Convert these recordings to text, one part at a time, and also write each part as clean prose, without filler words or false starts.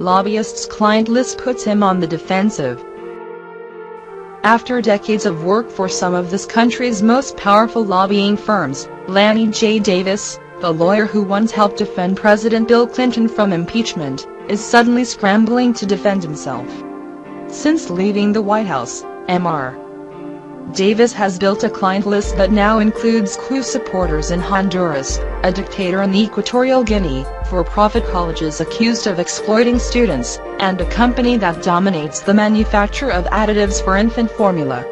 Lobbyist's client list puts him on the defensive. After decades of work for some of this country's most powerful lobbying firms, Lanny J. Davis, the lawyer who once helped defend President Bill Clinton from impeachment, is suddenly scrambling to defend himself. Since leaving the White House, Mr. Davis has built a client list that now includes coup supporters in Honduras, a dictator in Equatorial Guinea, for-profit colleges accused of exploiting students, and a company that dominates the manufacture of additives for infant formula.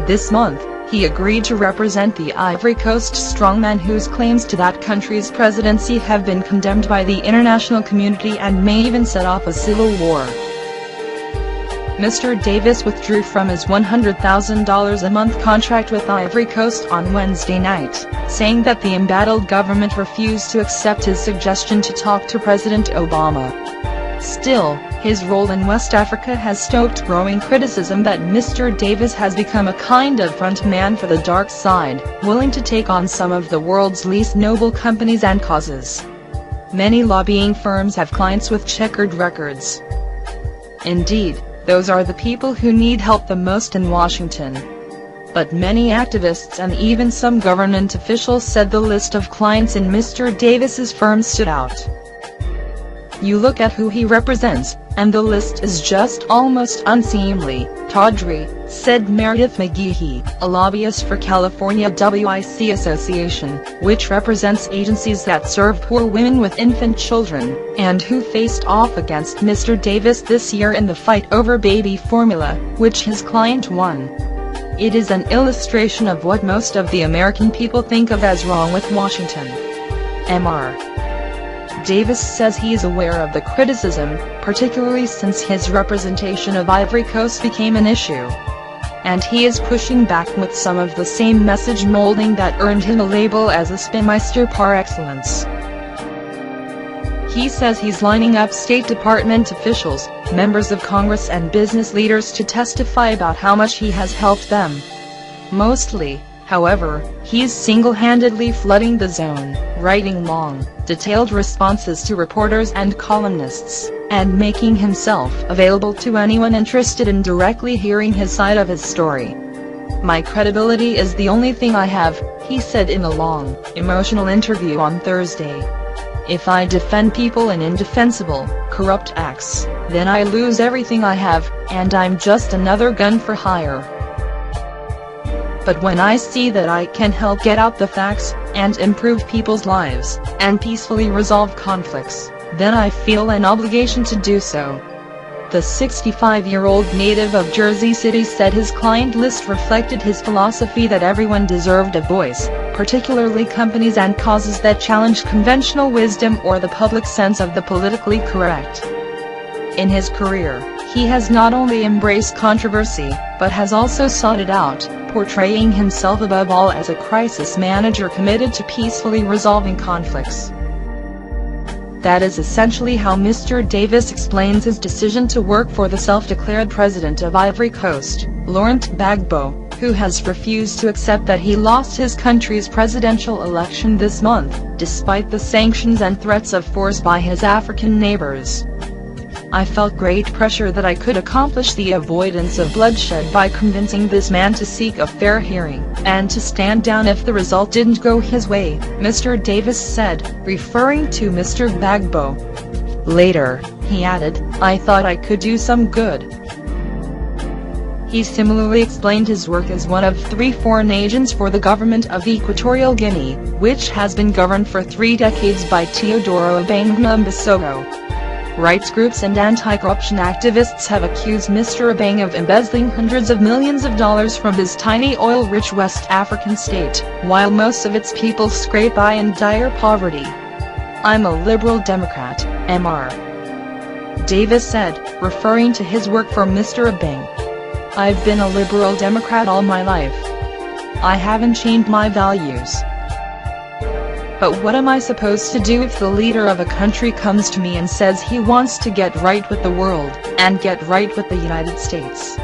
This month, he agreed to represent the Ivory Coast strongman whose claims to that country's presidency have been condemned by the international community and may even set off a civil war. Mr. Davis withdrew from his $100,000 a month contract with Ivory Coast on Wednesday night, saying that the embattled government refused to accept his suggestion to talk to President Obama. Still, his role in West Africa has stoked growing criticism that Mr. Davis has become a kind of front man for the dark side, willing to take on some of the world's least noble companies and causes. Many lobbying firms have clients with checkered records. Indeed, those are the people who need help the most in Washington. But many activists and even some government officials said the list of clients in Mr. Davis's firm stood out. You look at who he represents, and the list is just almost unseemly, tawdry, said Meredith McGehee, a lobbyist for California WIC Association, which represents agencies that serve poor women with infant children, and who faced off against Mr. Davis this year in the fight over baby formula, which his client won. It is an illustration of what most of the American people think of as wrong with Washington. Mr. Davis says he is aware of the criticism, particularly since his representation of Ivory Coast became an issue. And he is pushing back with some of the same message molding that earned him a label as a spinmeister par excellence. He says he's lining up State Department officials, members of Congress and business leaders to testify about how much he has helped them. Mostly, however, he's single-handedly flooding the zone, writing long, detailed responses to reporters and columnists, and making himself available to anyone interested in directly hearing his side of his story. "My credibility is the only thing I have," he said in a long, emotional interview on Thursday. "If I defend people in indefensible, corrupt acts, then I lose everything I have, and I'm just another gun for hire. But when I see that I can help get out the facts, and improve people's lives, and peacefully resolve conflicts, then I feel an obligation to do so." The 65-year-old native of Jersey City said his client list reflected his philosophy that everyone deserved a voice, particularly companies and causes that challenge conventional wisdom or the public sense of the politically correct. In his career, he has not only embraced controversy, but has also sought it out, portraying himself above all as a crisis manager committed to peacefully resolving conflicts. That is essentially how Mr. Davis explains his decision to work for the self-declared president of Ivory Coast, Laurent Gbagbo, who has refused to accept that he lost his country's presidential election this month, despite the sanctions and threats of force by his African neighbors. "I felt great pressure that I could accomplish the avoidance of bloodshed by convincing this man to seek a fair hearing, and to stand down if the result didn't go his way," Mr. Davis said, referring to Mr. Gbagbo. Later, he added, "I thought I could do some good." He similarly explained his work as one of 3 foreign agents for the government of Equatorial Guinea, which has been governed for 3 decades by Teodoro Obiang Nguesso. Rights groups and anti-corruption activists have accused Mr. Obiang of embezzling hundreds of millions of dollars from his tiny oil-rich West African state, while most of its people scrape by in dire poverty. "I'm a liberal Democrat," Mr. Davis said, referring to his work for Mr. Obiang. "I've been a liberal Democrat all my life. I haven't changed my values. But what am I supposed to do if the leader of a country comes to me and says he wants to get right with the world, and get right with the United States?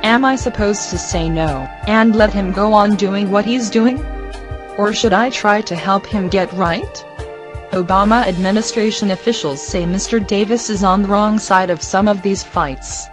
Am I supposed to say no, and let him go on doing what he's doing? Or should I try to help him get right?" Obama administration officials say Mr. Davis is on the wrong side of some of these fights.